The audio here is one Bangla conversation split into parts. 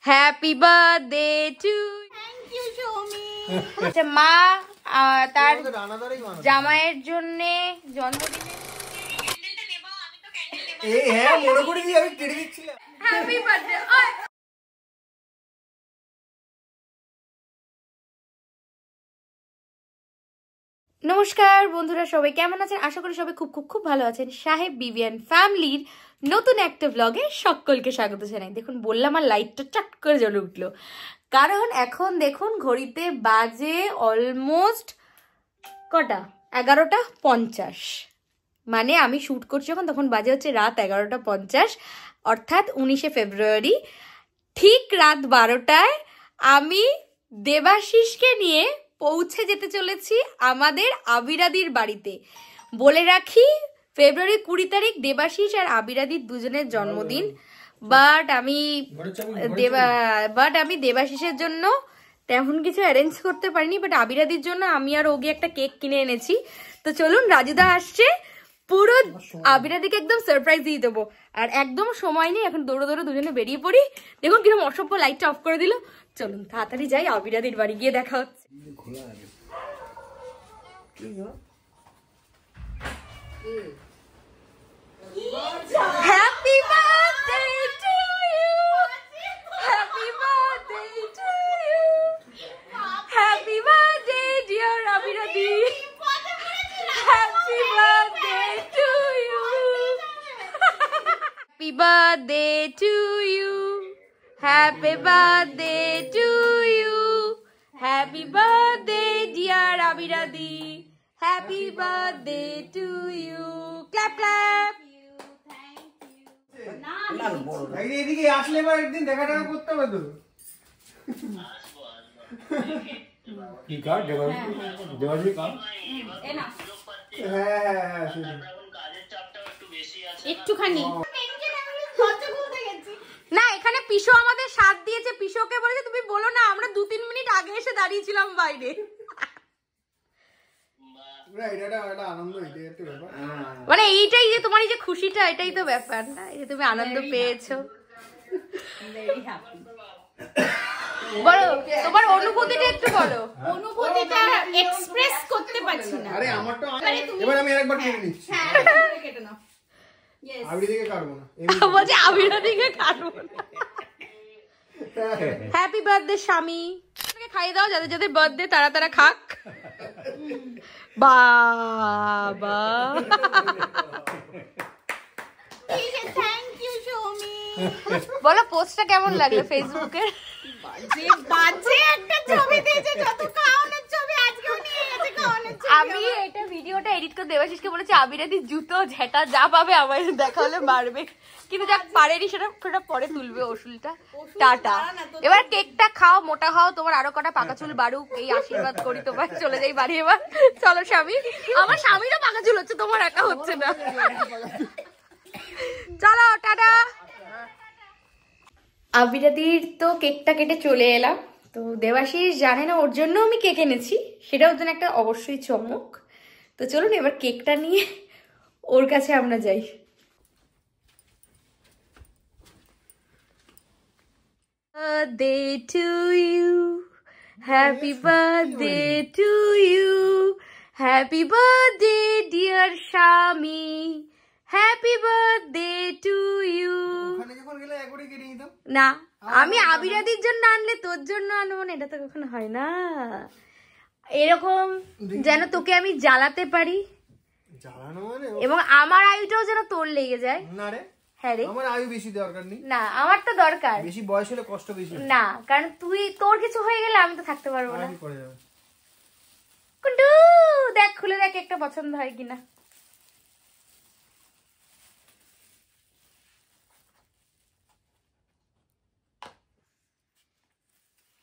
Happy birthday to. Thank you Soumi. আচ্ছা মা তার জামাইয়ের জন্য জন্মদিনে মনে করি আমি কেটে দিচ্ছিলাম। Happy birthday. নমস্কার বন্ধুরা, সবাই কেমন আছেন? আশা করি সবাই খুব খুব খুব ভালো আছেন। সাহেব বিবিয়ান ফ্যামিলির নতুন একটা ব্লগে সকলকে স্বাগত জানাই। দেখুন বললাম আর লাইটটা চট করে জ্বলে উঠলো, কারণ এখন দেখুন ঘড়িতে বাজে অলমোস্ট কটা 11:50। মানে আমি শ্যুট করছি যখন তখন বাজে হচ্ছে রাত 11:50, অর্থাৎ 19শে ফেব্রুয়ারি। ঠিক রাত 12টায় আমি দেবাশিসকে নিয়ে পৌঁছে যেতে চলেছি আমাদের আবিরাদির বাড়িতে। বলে রাখি, ফেব্রুয়ারি 20 তারিখ দেবাশিস আর আবিরাদির দুজনের জন্মদিন। বাট আমি দেবাশিসের জন্য তেমন কিছু অ্যারেঞ্জ করতে পারিনি, বাট আবিরাদির জন্য আমি আর ওগি একটা কেক কিনে এনেছি। তো চলুন, রাজুদা আসছে, পুরো আবিরাদিকে একদম সারপ্রাইজ দিয়ে দেবো। আর একদম সময় নেই, এখন দৌড়ে দৌড়ে দুজনে বেরিয়ে পড়ি। দেখুন কিরকম অসভ্য, লাইটটা অফ করে দিল। চলুন তাড়াতাড়ি যাই, আবিরাদির বাড়ি গিয়ে দেখা হচ্ছে। Happy birthday to you, happy birthday to you, happy birthday dear আবিরাদি, happy birthday to you, happy birthday to you, happy birthday to you, happy birthday dear আবিরাদি, happy birthday to you. Clap clap. এদিকে আসলে এবার একদিন দেখা টাকা করতে হবে তো। কি কার দেবাজি কার? হ্যাঁ একটুখানি না, এখানে পিসো আমাদের সাথ দিয়েছে। পিসোকে বলেছে তুমি বলো না, আমরা 2-3 মিনিট আগে এসে দাঁড়িয়েছিলাম বাইরে। মানে এইটাই যে তোমার এই যে খুশিটা, এটাই তো ব্যাপার না, এই যে তুমি আনন্দ পেয়েছো। বলো তোমার অনুভূতিটা একটু বলো। অনুভূতিটা এক্সপ্রেস করতে পারছি না। আরে আমারটা এবার আমি আরেকবার কেটে নিচ্ছি। হ্যাঁ কেটে নাও। আবিরাদিকে কাটবো না, বলছি আবিরাদিকে কাটবো না। হ্যাপি বার্থডে স্বামী। খাইয়ে দাও, যাদের যাদের বার্থডে তারা তারা খাক। বাবা থ্যাংক ইউ সৌমি। বলো পোস্টটা কেমন লাগলো ফেসবুকে? বাজে একটা ছবি দিয়েছে, যত খাওয়ানোর ছবি আজকেও নিয়ে গেছে খাওয়ানোর ছবি। আমি এটা ভিডিওটা এডিট করে দেবাশিসকে বলেছি আবিরাদি জুতো ঝেঁটা যা পাবে আমার দেখা হলে মারবে, কিন্তু যা পারেনি সেটা পরে তুলবে ওষুলটা। টাটা। এবার কেকটা খাও, মোটা হও, তোমার আরো কটা পাকা চুল বাড়ুক, এই আশীর্বাদ করি তোমার। চলে যাই বাড়ি এবার। চলো স্বামী। আমার স্বামীরও পাকা চুল হচ্ছে, তোমার একা হচ্ছে না। চলো টাটা। আবিরাদির তো কেকটা কেটে চলে এলাম। তো দেবাশিস জানে না ওর জন্য আমি কেক এনেছি, সেটা ওর জন্য একটা অবশ্যই চমক। তো চলুন এবার কেকটা নিয়ে ওর কাছে আমরা যাই। Birthday to you, happy birthday to you, happy birthday dear Shami, happy birthday to you. না, আমি আবিরাদির জন্য আনলে তোর জন্য আনবো না, এটা তো কখনো হয় না। এরকম যেন তোকে আমি জ্বালাতে পারি, এবং আমার আয়ুটাও যেন তোর লেগে যায়। না রে, হ্যাঁ রে, আমার আয়ু বেশি দরকার নেই। না, আমার তো দরকার। বেশি বয়স হলে কষ্ট বেশি না, কারণ তোর কিছু হয়ে গেলে আমি তো থাকতে পারবো না। কুন্টু দেখ, খুলে দেখ একটা পছন্দ হয় কিনা।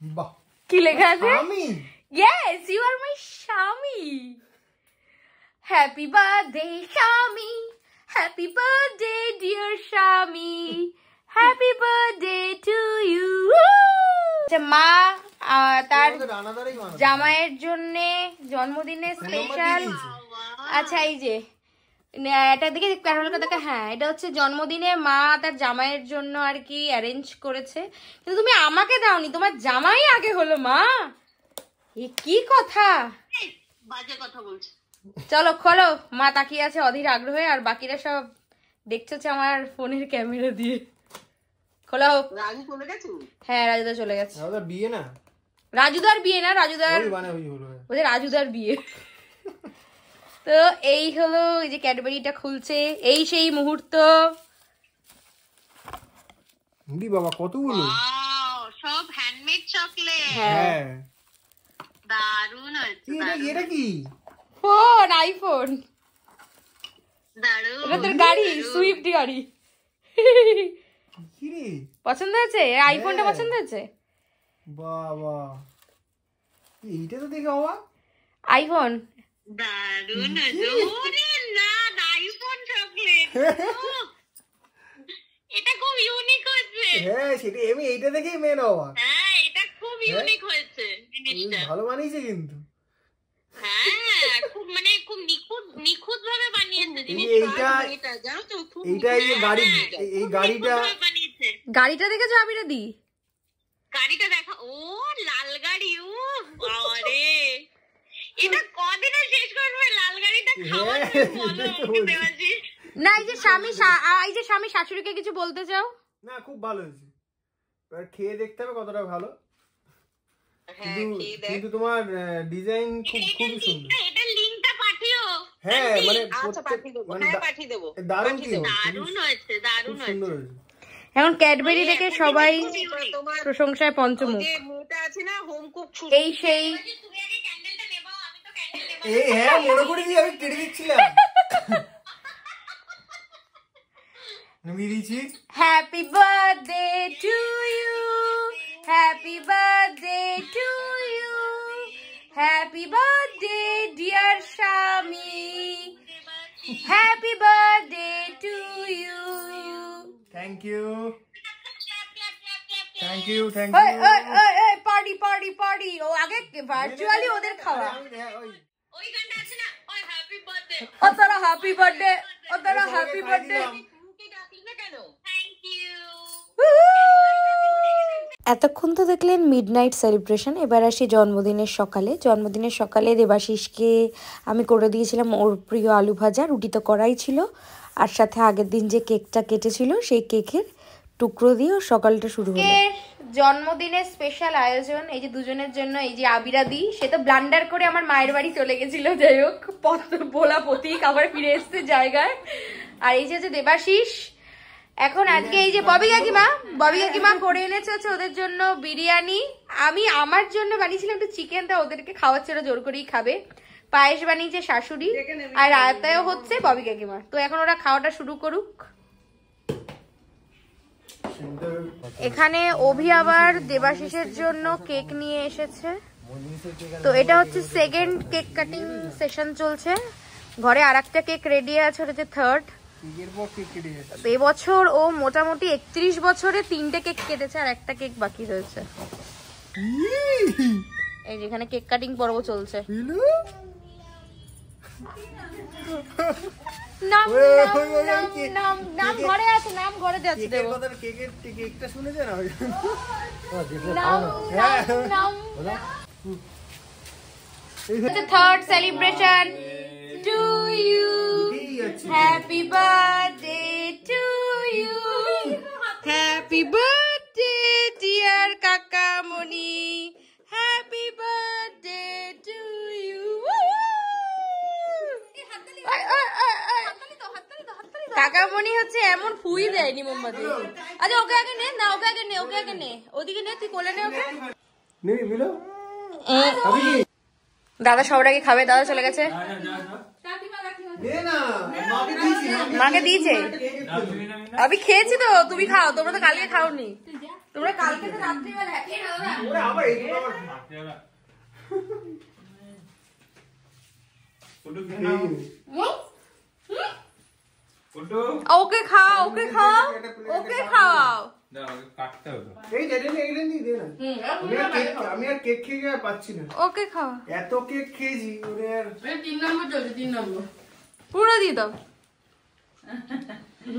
বাহ, কি লেখা আছে? আমি Yes, you are my Shami. Happy birthday Shami, happy birthday dear Shami, happy birthday to you. আচ্ছা মা তার জামাইয়ের জন্য জন্মদিনে স্পেশাল, আচ্ছা এই যে এটা দিকে প্যারালকা দেখা, হ্যাঁ এটা হচ্ছে জন্মদিনে মা তার জামাইয়ের জন্য আর কি অ্যারেঞ্জ করেছে, কিন্তু তুমি আমাকে দাওনি, তোমার জামাই আগে হলো মা, এ কি কথা, বাজে কথা বলছি। চলো খোলো, মা তাকিয়ে আছে অধীর আগ্রহে, আর বাকিরা সব দেখছে আমার ফোনের ক্যামেরা দিয়ে। খোলা হোক। রাজু চলে গেছে? হ্যাঁ রাজুদা চলে গেছে। বিয়ে না, রাজুদার বিয়ে না, রাজুদার ওদের রাজুদার বিয়ে। তো এই হলো, এই যে ক্যাডবেরিটা খুলছে, এই সেই মুহূর্ত। বাবা কতগুলো, সব হ্যান্ডমেড চকলেট। হ্যাঁ দারুণ হয়েছে। এটা কি ফোন, আইফোন। দারুণ। এটা তোর গাড়ি, সুইফট গাড়ি। কি রে, পছন্দ হয়েছে? আইফোনটা পছন্দ হয়েছে? বাবা এইটা তো দেখে অবাক। আইফোন দারুণ হয়েছে। ওরে না, আইফোন চকলেট, এটা খুব ইউনিক হয়েছে। হ্যাঁ সেটা আমি এইটা দেখেই মেন অবাক। হ্যাঁ এটা খুব ইউনিক হয়েছে জিনিসটা। ভালো বানিয়েছে কিন্তু। হ্যাঁ খুব মানে খুব নিখুঁত ভাবে বানিয়েছে জিনিসটা। এটা জানো তো, খুব এইটা এই যে গাড়ি, এই গাড়িটা বানিয়েছে। গাড়িটা দেখেছো আবিরাদি? গাড়িটা দেখা, ও লাল গাড়ি, ও বাবারে, এটা কদিনে শেষ করবে লাল গাড়িটা খাওয়া? বলো দেবাশিস। না এই যে স্বামী শাশুড়িকে কিছু বলতে চাও? না খুব ভালো হয়েছে, এবার খেয়ে দেখতে হবে কতটা ভালো। কিন্তু তোমার ডিজাইন খুবই সুন্দর। এটা লিংকটা পাঠিও। হ্যাঁ মানে আচ্ছা পাঠিয়ে দেবো, হ্যাঁ পাঠিয়ে দেবো। দারুণ কি দারুণ হয়েছে, দারুণ সুন্দর হয়েছে। হয়েছে। এখন ক্যাডবেরি দেখে সবাই প্রশংসায় পঞ্চমুখ। যে মেয়েটা আছে না হোম কুক, এই সেই তুমি আগে ক্যান্ডেলটা নেবো, আমি তো ক্যান্ডেল নেবো। এই হ্যাঁ মনে করেছি আমি কেটে দিচ্ছিলাম। মিরিছি happy birthday to you, happy birthday to you, happy birthday dear স্বামী, happy birthday to you. Thank you, thank you, thank ওই ইউ। ওই ওই ওই পার্টি পার্টি পার্টি, ও আগে ভার্চুয়ালি ওদের খাওয়া। ওই গানটা আছে না, ওই হ্যাপি বার্থডে, ও তারা হ্যাপি বার্থডে, ও তারা হ্যাপি বার্থডে। মুখে ডাকলি না কেন? Thank you. এতক্ষণ তো দেখলেন মিডনাইট সেলিব্রেশন, এবার আসি জন্মদিনের সকালে। জন্মদিনের সকালে দেবাশিসকে আমি করে দিয়েছিলাম ওর প্রিয় আলু ভাজা, রুটি তো করাই ছিল, আর সাথে আগের দিন যে কেকটা কেটেছিল সেই কেকের টুকরো দিয়ে ওর সকালটা শুরু হলো। জন্মদিনের স্পেশাল আয়োজন এই যে দুজনের জন্য, এই যে আবিরাদি সে তো ব্লান্ডার করে আমার মায়ের বাড়ি চলে গেছিল, যাই হোক বলা প্রতীক আবার ফিরে এসছে জায়গায়। আর এই যে দেবাশিস এখন আজকে এই যে ববি কাকিমা করে এনেছে হচ্ছে ওদের জন্য বিরিয়ানি, আমি আমার জন্য বানিয়েছিলাম একটু চিকেনটা, ওদেরকে খাওয়াচ্ছিল, জোর করেই খাবে। পায়েস বানিয়েছে শাশুড়ি, আর রায়তায়ও হচ্ছে ববি কাকিমা। তো এখন ওরা খাওয়াটা শুরু করুক। এখানে অভি আবার দেবাশিসের জন্য কেক নিয়ে এসেছে, তো এটা হচ্ছে সেকেন্ড কেক কাটিং সেশন চলছে। ঘরে আর একটা কেক রেডি আছে, ওটা হচ্ছে থার্ড। এবছর ও মোটামুটি 31 বছরে 3টে কেক কেটেছে, আর একটা কেক বাকি রয়েছে। এই যেখানে কেক কাটিং পর্ব চলছে। নাম ঘরে আছে, নাম ঘরে যাচ্ছে দেবো। কেকটা শুনেছে না? Third celebration to you, happy birthday to you, happy birthday dear কাকামণি, হ্যাপি বার্থডে টু ইউ। কাকামণি হচ্ছে এমন ফুই দেয়নি মোমবাতি। আচ্ছা ওকে আগে নে, না ওকে আগে নে, ওকে আগে নে, ওদিকে নে, তুই কোলে নে ওকে। দাদা সবার আগে খাবে, দাদা চলে গেছে, মাকে দিয়েছে। আমি খেয়েছি তো, তুমি খাও, তোমরা তো কালকে খাওনি, তোমরা কালকে তো রাত্রিবেলা। ওকে খাও, ওকে খাও, ওকে খাও। আমি আর কেক খেয়ে পাচ্ছি না, ওকে খাও। এত কেক খেয়েছি। 3 নম্বর চলছে, 3 নম্বর পুরো দিয়ে দাও।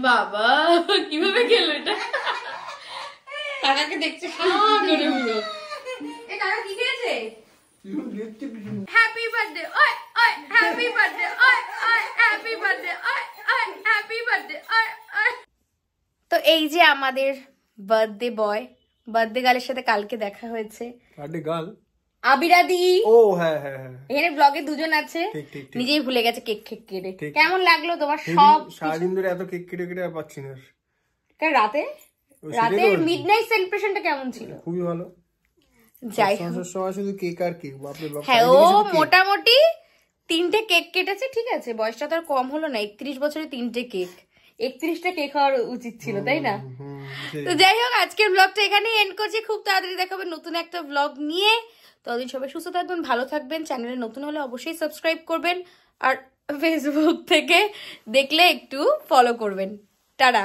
বাবা কিভাবে গেল এটা? কাকাকে দেখছে করে পুরো। এ কাকা কি খেয়েছে? হ্যাপি বার্থডে ওই ওই, হ্যাপি বার্থডে ওই ওই, হ্যাপি বার্থডে ওই ওই, হ্যাপি বার্থডে ওই ওই। তো এই যে আমাদের বার্থডে বয়, বার্থডে গার্লের সাথে কালকে দেখা হয়েছে। Birthday girl আবিরাদি। ও হ্যাঁ হ্যাঁ হ্যাঁ, এখানে ব্লগে দুজন আছে, ঠিক ঠিক ঠিক। নিজেই ভুলে গেছে কেক কেটে। ঠিক। কেমন লাগলো তোমার সব? সারাদিন ধরে এত কেক কেটে কেটে আর পাচ্ছি না। রাতে রাতে মিডনাইট সেলিব্রেশনটা কেমন ছিল? খুবই ভালো। যাই সংসার সময় শুধু কেক আর কেক, বাপরে বাপ। হ্যাঁ, ও মোটামুটি 3টে কেক কেটেছে, ঠিক আছে, বয়সটা তো আর কম হলো না, 31 বছরে 3টে কেক, 31টা কেক হওয়ার উচিত ছিল, তাই না? তো যাই হোক, আজকের ব্লগটা এখানেই এন্ড করছি। খুব তাড়াতাড়ি দেখাবে নতুন একটা ব্লগ নিয়ে। ততদিন সবাই সুস্থ থাকবেন, ভালো থাকবেন। চ্যানেলে নতুন হলে অবশ্যই সাবস্ক্রাইব করবেন, আর ফেসবুক থেকে দেখলে একটু ফলো করবেন। টাটা।